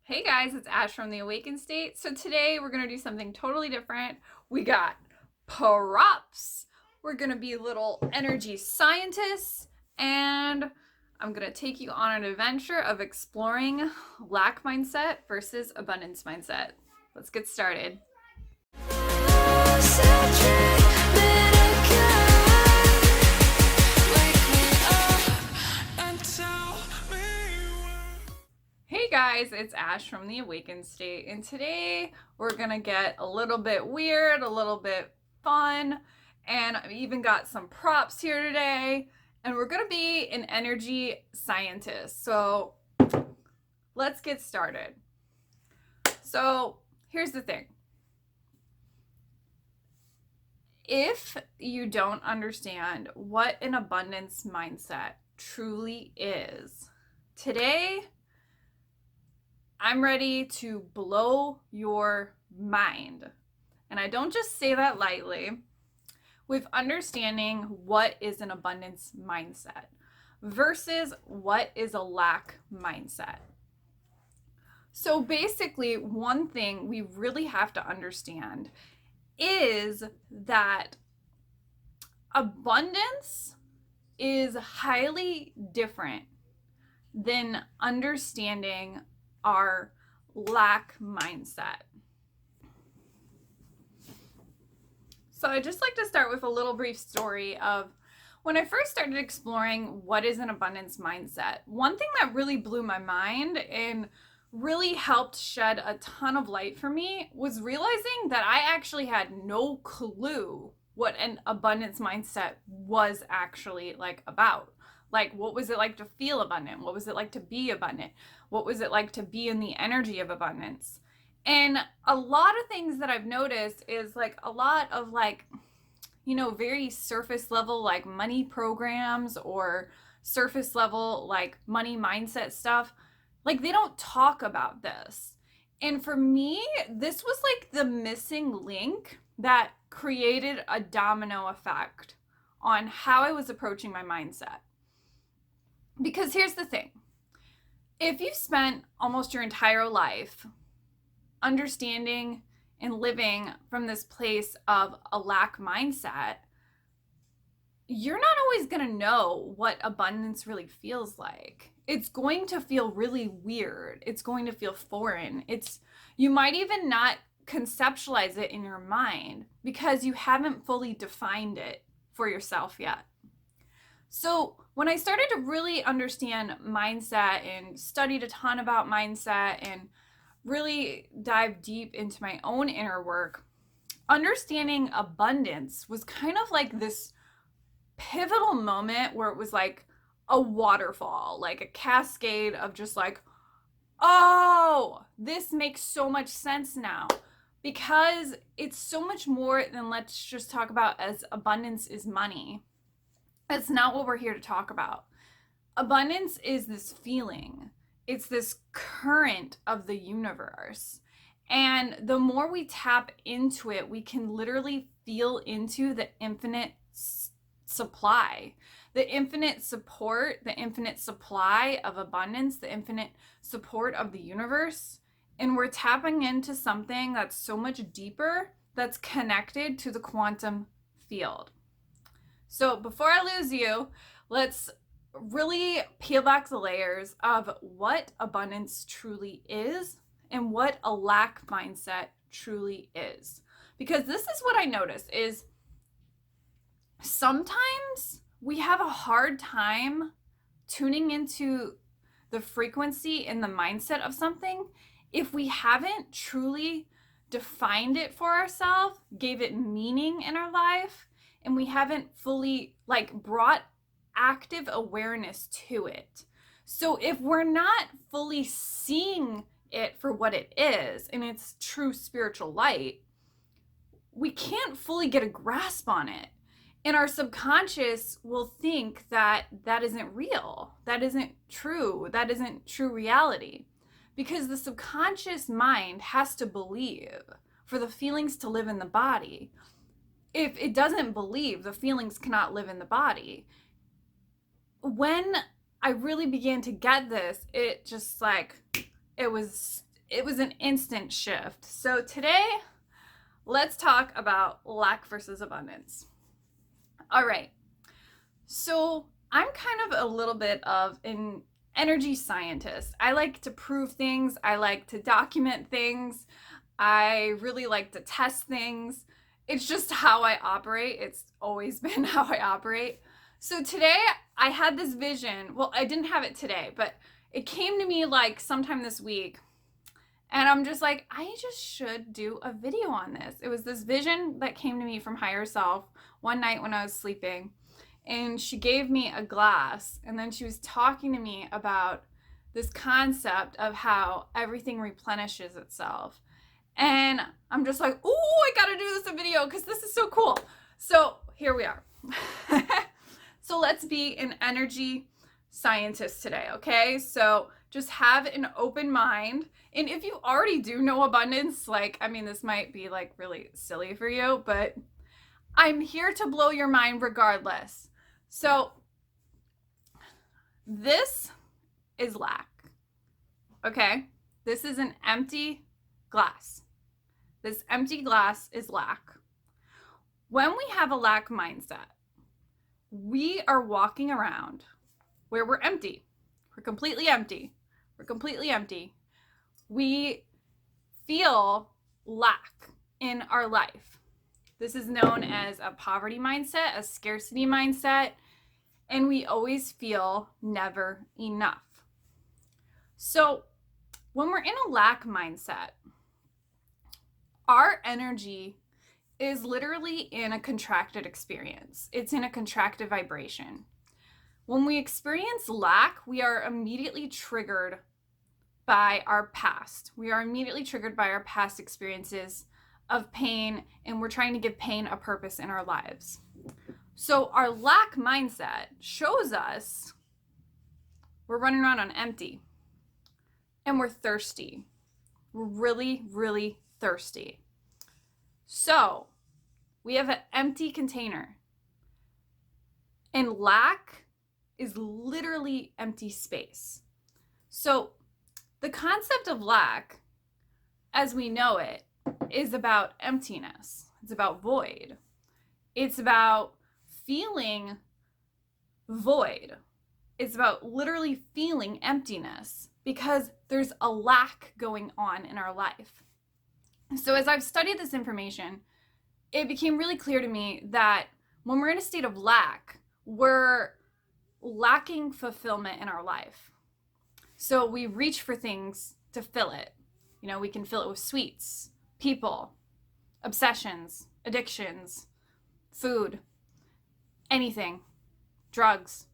Hey guys, it's Ash from the Awakened State. So today we're going to do something totally different. We got props. We're going to be little energy scientists, and I'm going to take you on an adventure of exploring lack mindset versus abundance mindset. Let's get started. Hey guys, it's Ash from the Awakened State, and today we're gonna get a little bit weird, a little bit fun, and I've even got some props here today, and we're gonna be an energy scientist. So let's get started. So here's the thing. If you don't understand what an abundance mindset truly is, today I'm ready to blow your mind. And I don't just say that lightly, with understanding what is an abundance mindset versus what is a lack mindset. So basically, one thing we really have to understand is that abundance is highly different than understanding our lack mindset. So I'd just like to start with a little brief story of when I first started exploring what is an abundance mindset. One thing that really blew my mind and really helped shed a ton of light for me was realizing that I actually had no clue what an abundance mindset was actually about. Like, what was it like to feel abundant? What was it like to be abundant? What was it like to be in the energy of abundance? And a lot of things that I've noticed is a lot of very surface level money programs or surface level money mindset stuff. They don't talk about this. And for me, this was the missing link that created a domino effect on how I was approaching my mindset. Because here's the thing. If you've spent almost your entire life understanding and living from this place of a lack mindset, you're not always going to know what abundance really feels like. It's going to feel really weird. It's going to feel foreign. You might even not conceptualize it in your mind because you haven't fully defined it for yourself yet. So when I started to really understand mindset and studied a ton about mindset and really dive deep into my own inner work, understanding abundance was kind of like this pivotal moment where it was like a waterfall, like a cascade of just oh, this makes so much sense now. Because it's so much more than let's just talk about as abundance is money. That's not what we're here to talk about. Abundance is this feeling. It's this current of the universe. And the more we tap into it, we can literally feel into the infinite supply, the infinite support, the infinite supply of abundance, the infinite support of the universe. And we're tapping into something that's so much deeper, that's connected to the quantum field. So before I lose you, let's really peel back the layers of what abundance truly is and what a lack mindset truly is. Because this is what I notice is sometimes we have a hard time tuning into the frequency and the mindset of something if we haven't truly defined it for ourselves, gave it meaning in our life, and we haven't fully brought active awareness to it. So if we're not fully seeing it for what it is in its true spiritual light, we can't fully get a grasp on it. And our subconscious will think that that isn't real, that isn't true, that isn't true reality. Because the subconscious mind has to believe for the feelings to live in the body. If it doesn't believe, the feelings cannot live in the body. When I really began to get this, it just it was it was an instant shift. So today, let's talk about lack versus abundance. All right. So I'm kind of a little bit of an energy scientist. I like to prove things. I like to document things. I really like to test things. It's just how I operate. It's always been how I operate. So today I had this vision. Well, I didn't have it today, but it came to me like sometime this week. And I'm just like, I just should do a video on this. It was this vision that came to me from higher self one night when I was sleeping. And she gave me a glass, and then she was talking to me about this concept of how everything replenishes itself. And I'm just like, ooh, I gotta do this a video because this is so cool. So here we are. So let's be an energy scientist today, okay? So just have an open mind. And if you already do know abundance, like, I mean, this might be like really silly for you, but I'm here to blow your mind regardless. So this is lack, okay? This is an empty glass. This empty glass is lack. When we have a lack mindset, we are walking around where we're empty. We're completely empty. We're completely empty. We feel lack in our life. This is known as a poverty mindset, a scarcity mindset, and we always feel never enough. So when we're in a lack mindset, our energy is literally in a contracted experience. It's in a contracted vibration. When we experience lack, we are immediately triggered by our past. We are immediately triggered by our past experiences of pain, and we're trying to give pain a purpose in our lives. So our lack mindset shows us we're running around on empty, and we're thirsty. We're really, really thirsty. So we have an empty container, and lack is literally empty space. So the concept of lack, as we know it, is about emptiness. It's about void. It's about feeling void. It's about literally feeling emptiness because there's a lack going on in our life. So as I've studied this information, it became really clear to me that when we're in a state of lack, we're lacking fulfillment in our life. So we reach for things to fill it. You know, we can fill it with sweets, people, obsessions, addictions, food, anything, drugs.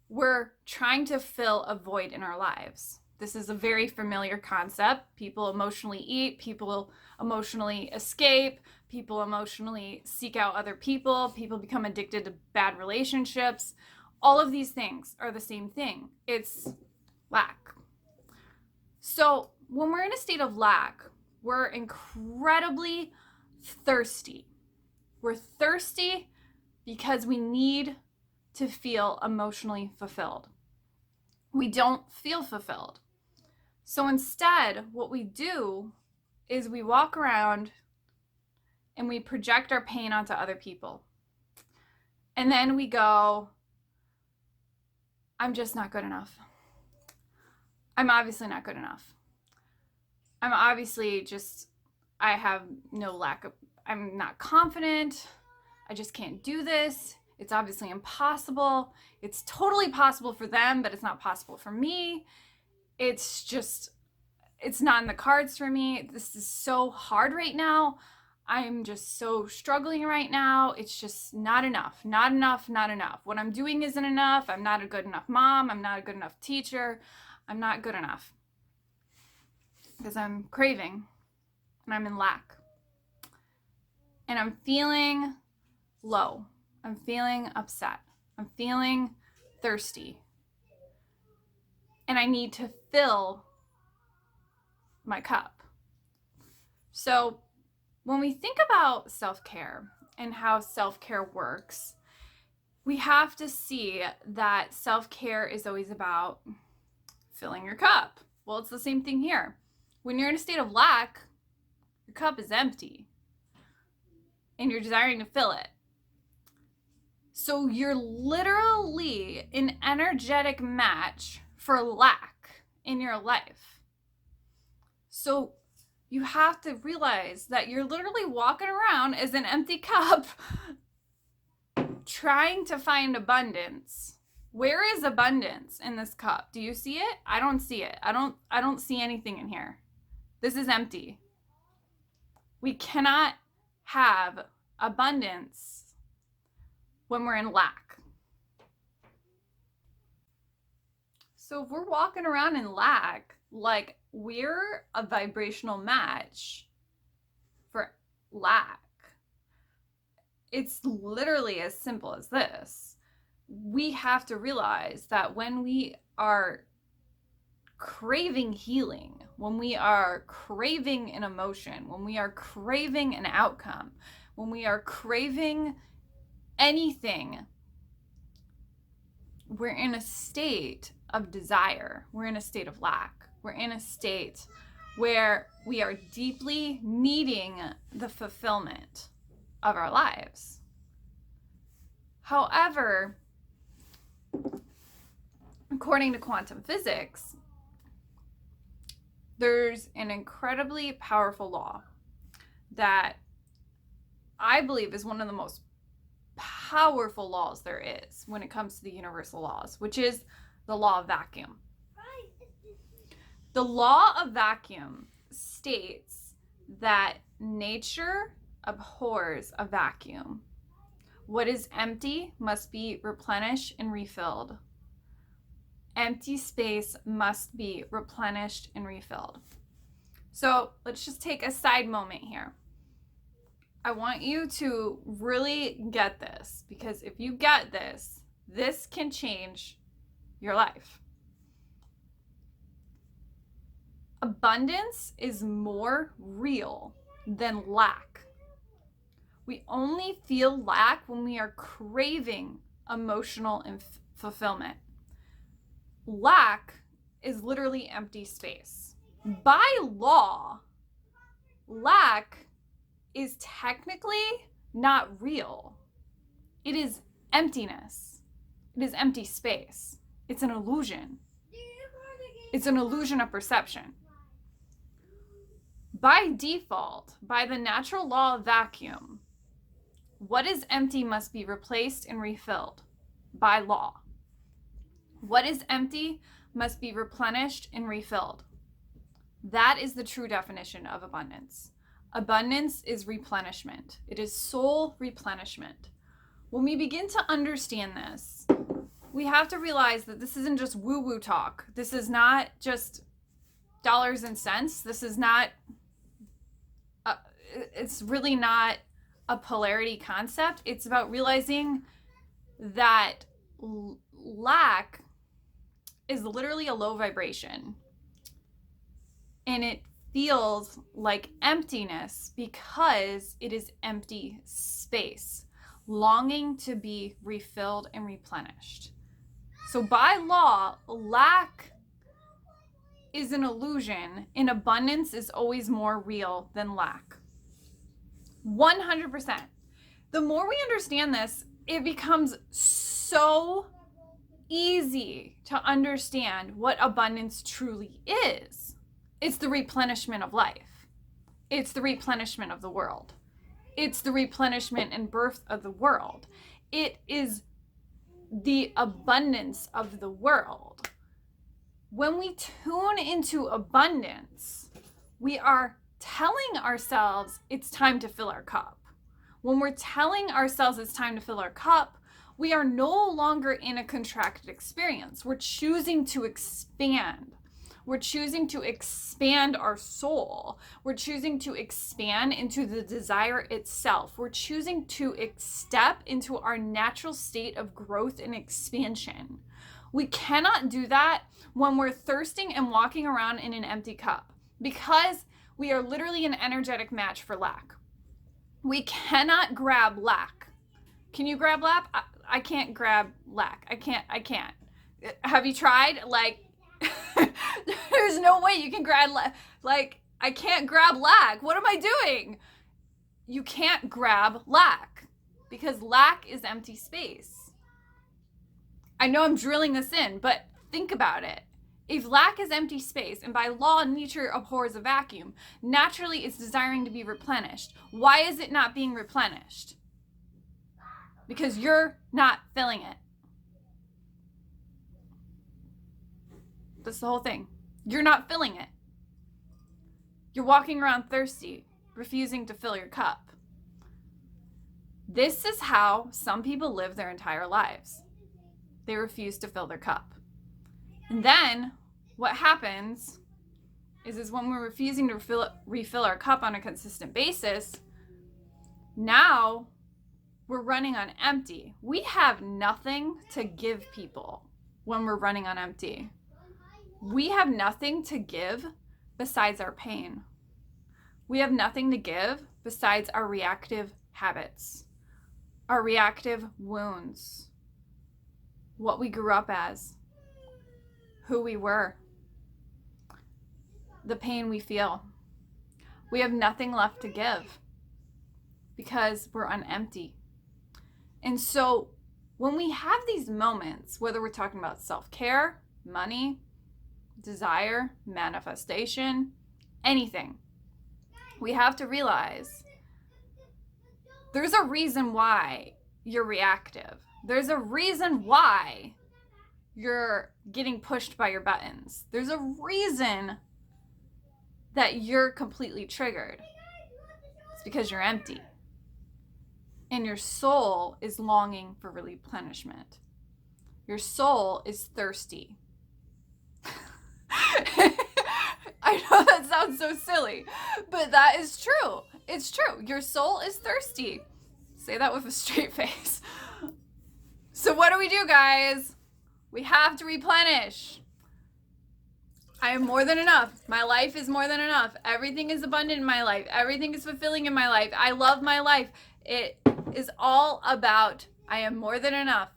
We're trying to fill a void in our lives. This is a very familiar concept. People emotionally eat, people emotionally escape, people emotionally seek out other people, people become addicted to bad relationships. All of these things are the same thing. It's lack. So when we're in a state of lack, we're incredibly thirsty. We're thirsty because we need to feel emotionally fulfilled. We don't feel fulfilled. So instead, what we do is we walk around and we project our pain onto other people. And then we go, I'm just not good enough. I'm obviously not good enough. I'm obviously just, I have no lack of, I'm not confident. I just can't do this. It's obviously impossible. It's totally possible for them, but it's not possible for me. It's just, it's not in the cards for me. This is so hard right now. I'm just so struggling right now. It's just not enough, not enough, not enough. What I'm doing isn't enough. I'm not a good enough mom. I'm not a good enough teacher. I'm not good enough because I'm craving and I'm in lack. And I'm feeling low. I'm feeling upset. I'm feeling thirsty. And I need to fill my cup. So when we think about self-care and how self-care works, we have to see that self-care is always about filling your cup. Well, it's the same thing here. When you're in a state of lack, your cup is empty and you're desiring to fill it. So you're literally an energetic match for lack in your life. So you have to realize that you're literally walking around as an empty cup trying to find abundance. Where is abundance in this cup? Do you see it? I don't see it. I don't see anything in here. This is empty. We cannot have abundance when we're in lack. So if we're walking around in lack, like we're a vibrational match for lack. It's literally as simple as this. We have to realize that when we are craving healing, when we are craving an emotion, when we are craving an outcome, when we are craving anything, we're in a state of desire. We're in a state of lack. We're in a state where we are deeply needing the fulfillment of our lives. However, according to quantum physics, there's an incredibly powerful law that I believe is one of the most powerful laws there is when it comes to the universal laws, which is the law of vacuum. The law of vacuum states that nature abhors a vacuum. What is empty must be replenished and refilled. Empty space must be replenished and refilled. So let's just take a side moment here. I want you to really get this, because if you get this, this can change your life. Abundance is more real than lack. We only feel lack when we are craving emotional fulfillment. Lack is literally empty space. By law, lack is technically not real. It is emptiness. It is empty space. It's an illusion. It's an illusion of perception. By default, by the natural law of vacuum, what is empty must be replaced and refilled by law. What is empty must be replenished and refilled. That is the true definition of abundance. Abundance is replenishment. It is soul replenishment. When we begin to understand this, we have to realize that this isn't just woo-woo talk. This is not just dollars and cents. This is not, it's really not a polarity concept. It's about realizing that lack is literally a low vibration. And it feels like emptiness because it is empty space, longing to be refilled and replenished. So by law, lack is an illusion, and abundance is always more real than lack. 100%. The more we understand this, it becomes so easy to understand what abundance truly is. It's the replenishment of life. It's the replenishment of the world. It's the replenishment and birth of the world. It is the abundance of the world. When we tune into abundance, we are telling ourselves it's time to fill our cup. When we're telling ourselves it's time to fill our cup, we are no longer in a contracted experience. We're choosing to expand. We're choosing to expand our soul. We're choosing to expand into the desire itself. We're choosing to step into our natural state of growth and expansion. We cannot do that when we're thirsting and walking around in an empty cup, because we are literally an energetic match for lack. We cannot grab lack. Can you grab lack? I can't grab lack. I can't. Have you tried? Like, there's no way you can grab Like, I can't grab lack. What am I doing? You can't grab lack because lack is empty space. I know I'm drilling this in, but think about it. If lack is empty space, and by law nature abhors a vacuum, naturally it's desiring to be replenished. Why is it not being replenished? Because you're not filling it. That's the whole thing. You're not filling it. You're walking around thirsty, refusing to fill your cup. This is how some people live their entire lives. They refuse to fill their cup. And then what happens is when we're refusing to refill our cup on a consistent basis, now we're running on empty. We have nothing to give people when we're running on empty. We have nothing to give besides our pain. We have nothing to give besides our reactive habits, our reactive wounds, what we grew up as, who we were, the pain we feel. We have nothing left to give because we're on empty. And so when we have these moments, whether we're talking about self-care, money, desire, manifestation, anything, we have to realize there's a reason why you're reactive. There's a reason why you're getting pushed by your buttons. There's a reason that you're completely triggered. It's because you're empty. And your soul is longing for replenishment. Your soul is thirsty. I know that sounds so silly, but that is true. It's true. Your soul is thirsty. Say that with a straight face. So what do we do, guys? We have to replenish. I am more than enough. My life is more than enough. Everything is abundant in my life. Everything is fulfilling in my life. I love my life. It is all about I am more than enough.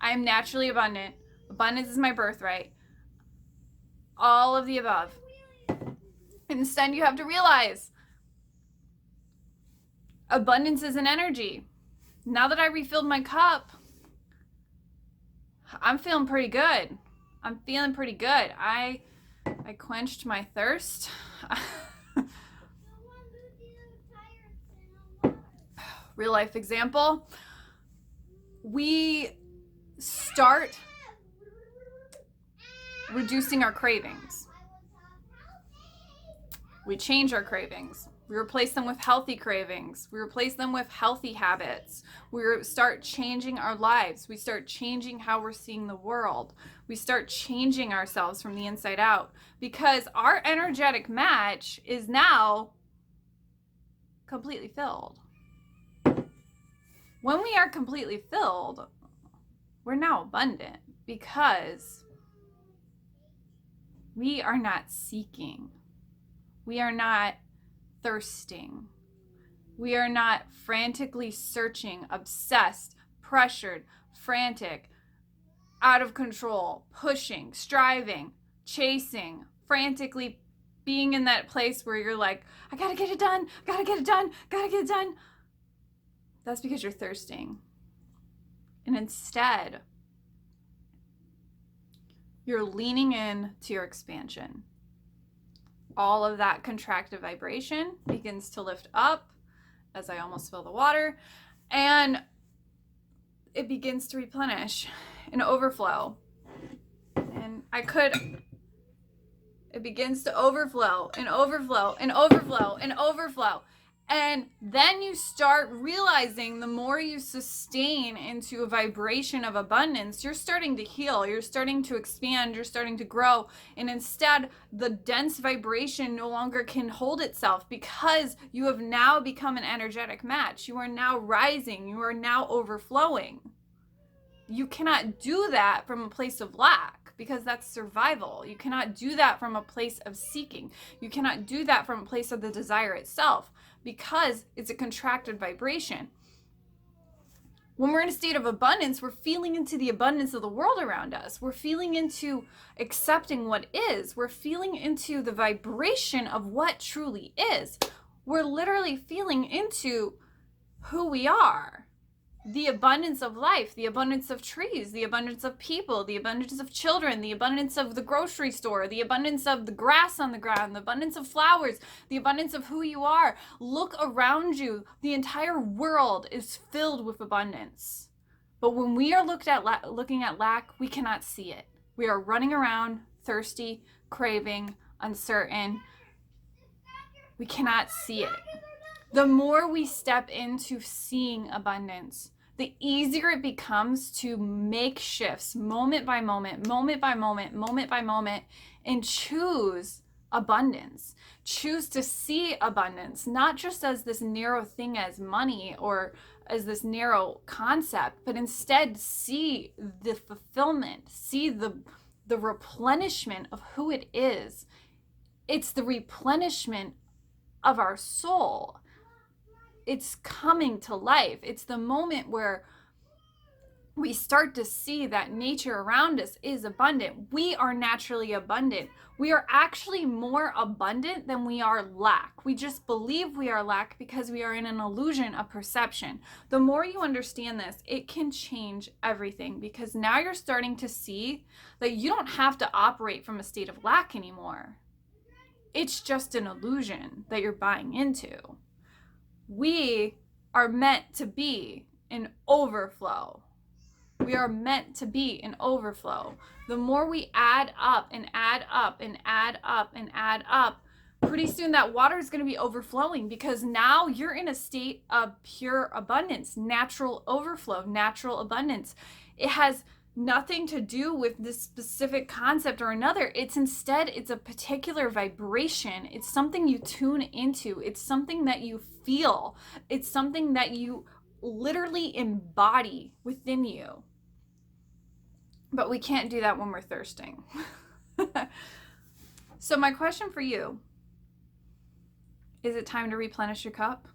I am naturally abundant. Abundance is my birthright. All of the above. Instead, you have to realize abundance is an energy. Now that I refilled my cup, I'm feeling pretty good. I'm feeling pretty good. I quenched my thirst. Real life example. We start reducing our cravings. We change our cravings. We replace them with healthy cravings. We replace them with healthy habits. We start changing our lives. We start changing how we're seeing the world. We start changing ourselves from the inside out because our energetic match is now completely filled. When we are completely filled, we're now abundant because we are not seeking. We are not thirsting. We are not frantically searching, obsessed, pressured, frantic, out of control, pushing, striving, chasing, frantically being in that place where you're like, I gotta get it done, gotta get it done, gotta get it done. That's because you're thirsting. And instead, you're leaning in to your expansion. All of that contractive vibration begins to lift up as I almost spill the water, and it begins to replenish and overflow. And it begins to overflow and overflow and overflow and overflow. And then you start realizing the more you sustain into a vibration of abundance, you're starting to heal, you're starting to expand, you're starting to grow. And instead, the dense vibration no longer can hold itself because you have now become an energetic match. You are now rising, you are now overflowing. You cannot do that from a place of lack because that's survival. You cannot do that from a place of seeking. You cannot do that from a place of the desire itself, because it's a contracted vibration. When we're in a state of abundance, we're feeling into the abundance of the world around us. We're feeling into accepting what is. We're feeling into the vibration of what truly is. We're literally feeling into who we are. The abundance of life, the abundance of trees, the abundance of people, the abundance of children, the abundance of the grocery store, the abundance of the grass on the ground, the abundance of flowers, the abundance of who you are. Look around you. The entire world is filled with abundance. But when we are looking at lack, we cannot see it. We are running around thirsty, craving, uncertain. We cannot see it. The more we step into seeing abundance, the easier it becomes to make shifts moment by moment, moment by moment, moment by moment, and choose abundance. Choose to see abundance, not just as this narrow thing as money or as this narrow concept, but instead see the fulfillment, see the replenishment of who it is. It's the replenishment of our soul. It's coming to life. It's the moment where we start to see that nature around us is abundant. We are naturally abundant. We are actually more abundant than we are lack. We just believe we are lack because we are in an illusion of perception. The more you understand this, it can change everything, because now you're starting to see that you don't have to operate from a state of lack anymore. It's just an illusion that you're buying into. We are meant to be in overflow. We are meant to be in overflow. The more we add up and add up and add up and add up, pretty soon that water is going to be overflowing, because now you're in a state of pure abundance, natural overflow, natural abundance. It has nothing to do with this specific concept or another. It's a particular vibration. It's something you tune into. It's something that you feel. It's something that you literally embody within you. But we can't do that when we're thirsting. So my question for you, is it time to replenish your cup?